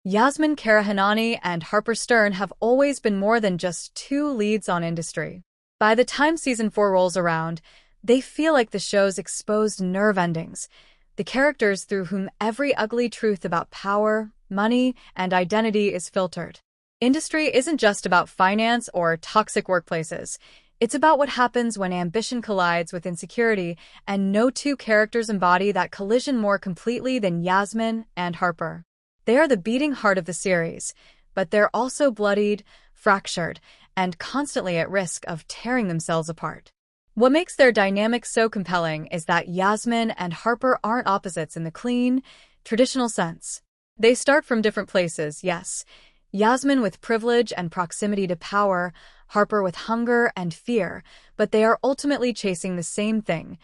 Yasmin Kara-Hanani and Harper Stern have always been more than just two leads on Industry. By the time season 4 rolls around, they feel like the show's exposed nerve endings, the characters through whom every ugly truth about power, money, and identity is filtered. Industry isn't just about finance or toxic workplaces. It's about what happens when ambition collides with insecurity, and no two characters embody that collision more completely than Yasmin and Harper. They are the beating heart of the series, but they're also bloodied, fractured, and constantly at risk of tearing themselves apart. What makes their dynamic so compelling is that Yasmin and Harper aren't opposites in the clean, traditional sense. They start from different places, yes. Yasmin with privilege and proximity to power, Harper with hunger and fear, but they are ultimately chasing the same thing: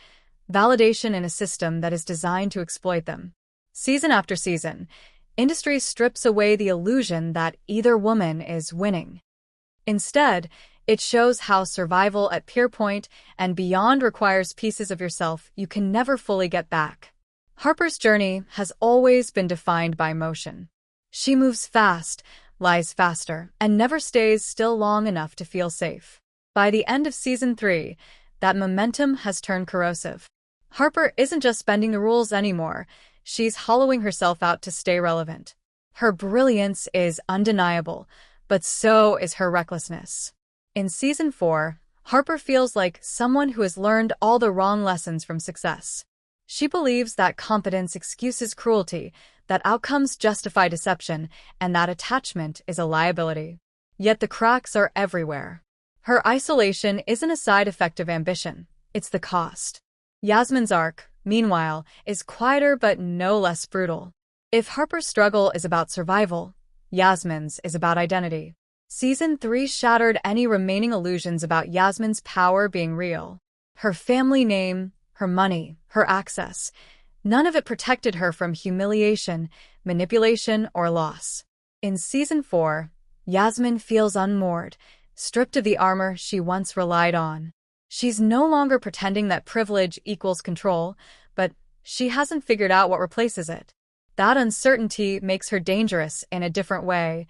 validation in a system that is designed to exploit them. Season after season, Industry strips away the illusion that either woman is winning. Instead, it shows how survival at Pierpoint and beyond requires pieces of yourself you can never fully get back. Harper's journey has always been defined by motion. She moves fast, lies faster, and never stays still long enough to feel safe. By the end of season 3, that momentum has turned corrosive. Harper isn't just bending the rules anymore. She's hollowing herself out to stay relevant. Her brilliance is undeniable, but so is her recklessness. In season 4, Harper feels like someone who has learned all the wrong lessons from success. She believes that competence excuses cruelty, that outcomes justify deception, and that attachment is a liability. Yet the cracks are everywhere. Her isolation isn't a side effect of ambition, it's the cost. Yasmin's arc, meanwhile, is quieter but no less brutal. If Harper's struggle is about survival, Yasmin's is about identity. Season 3 shattered any remaining illusions about Yasmin's power being real. Her family name, her money, her access, none of it protected her from humiliation, manipulation, or loss. In season 4, Yasmin feels unmoored, stripped of the armor she once relied on. She's no longer pretending that privilege equals control, but she hasn't figured out what replaces it. That uncertainty makes her dangerous in a different way,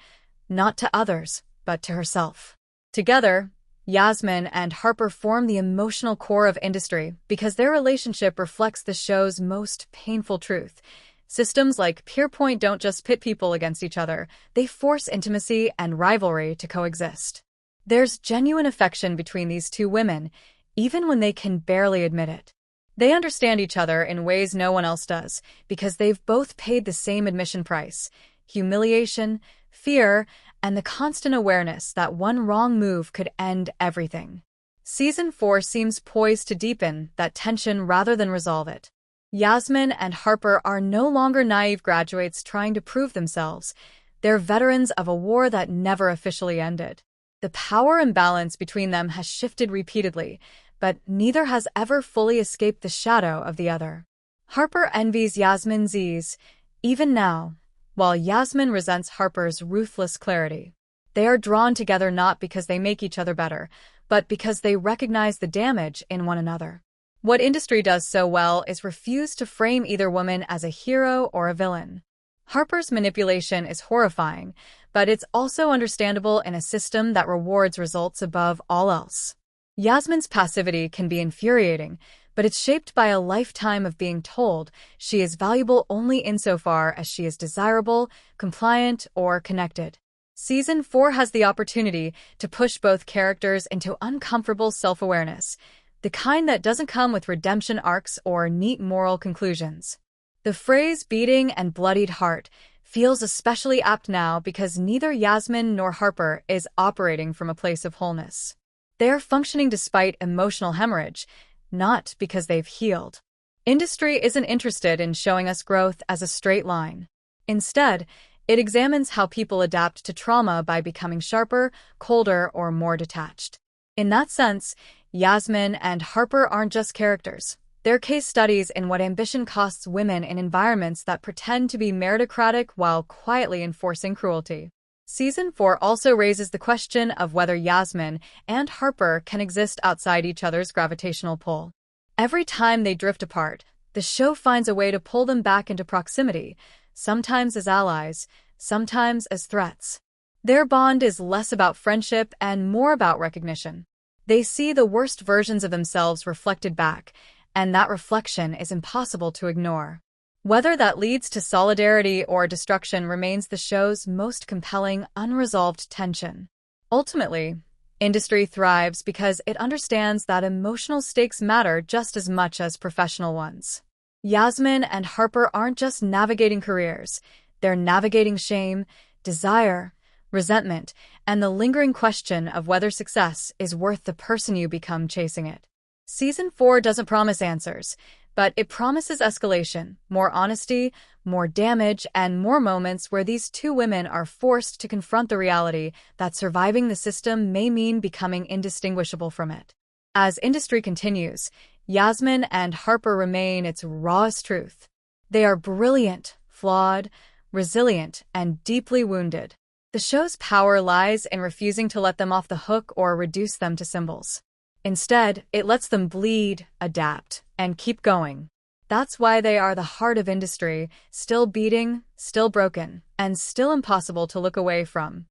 not to others, but to herself. Together, Yasmin and Harper form the emotional core of Industry because their relationship reflects the show's most painful truth. Systems like Pierpoint don't just pit people against each other, they force intimacy and rivalry to coexist. There's genuine affection between these two women, even when they can barely admit it. They understand each other in ways no one else does, because they've both paid the same admission price: humiliation, fear, and the constant awareness that one wrong move could end everything. Season 4 seems poised to deepen that tension rather than resolve it. Yasmin and Harper are no longer naive graduates trying to prove themselves. They're veterans of a war that never officially ended. The power imbalance between them has shifted repeatedly, but neither has ever fully escaped the shadow of the other. Harper envies Yasmin's ease, even now, while Yasmin resents Harper's ruthless clarity. They are drawn together not because they make each other better, but because they recognize the damage in one another. What Industry does so well is refuse to frame either woman as a hero or a villain. Harper's manipulation is horrifying, but it's also understandable in a system that rewards results above all else. Yasmin's passivity can be infuriating, but it's shaped by a lifetime of being told she is valuable only insofar as she is desirable, compliant, or connected. Season 4 has the opportunity to push both characters into uncomfortable self-awareness, the kind that doesn't come with redemption arcs or neat moral conclusions. The phrase "beating and bloodied heart" feels especially apt now because neither Yasmin nor Harper is operating from a place of wholeness. They are functioning despite emotional hemorrhage, not because they've healed. Industry isn't interested in showing us growth as a straight line. Instead, it examines how people adapt to trauma by becoming sharper, colder, or more detached. In that sense, Yasmin and Harper aren't just characters. They're case studies in what ambition costs women in environments that pretend to be meritocratic while quietly enforcing cruelty. Season 4 also raises the question of whether Yasmin and Harper can exist outside each other's gravitational pull. Every time they drift apart, the show finds a way to pull them back into proximity, sometimes as allies, sometimes as threats. Their bond is less about friendship and more about recognition. They see the worst versions of themselves reflected back, and that reflection is impossible to ignore. Whether that leads to solidarity or destruction remains the show's most compelling, unresolved tension. Ultimately, industry thrives because it understands that emotional stakes matter just as much as professional ones. Yasmin and Harper aren't just navigating careers, they're navigating shame, desire, resentment, and the lingering question of whether success is worth the person you become chasing it. Season 4 doesn't promise answers, but it promises escalation, more honesty, more damage, and more moments where these two women are forced to confront the reality that surviving the system may mean becoming indistinguishable from it. As industry continues, Yasmin and Harper remain its rawest truth. They are brilliant, flawed, resilient, and deeply wounded. The show's power lies in refusing to let them off the hook or reduce them to symbols. Instead, it lets them bleed, adapt, and keep going. That's why they are the heart of industry, still beating, still broken, and still impossible to look away from.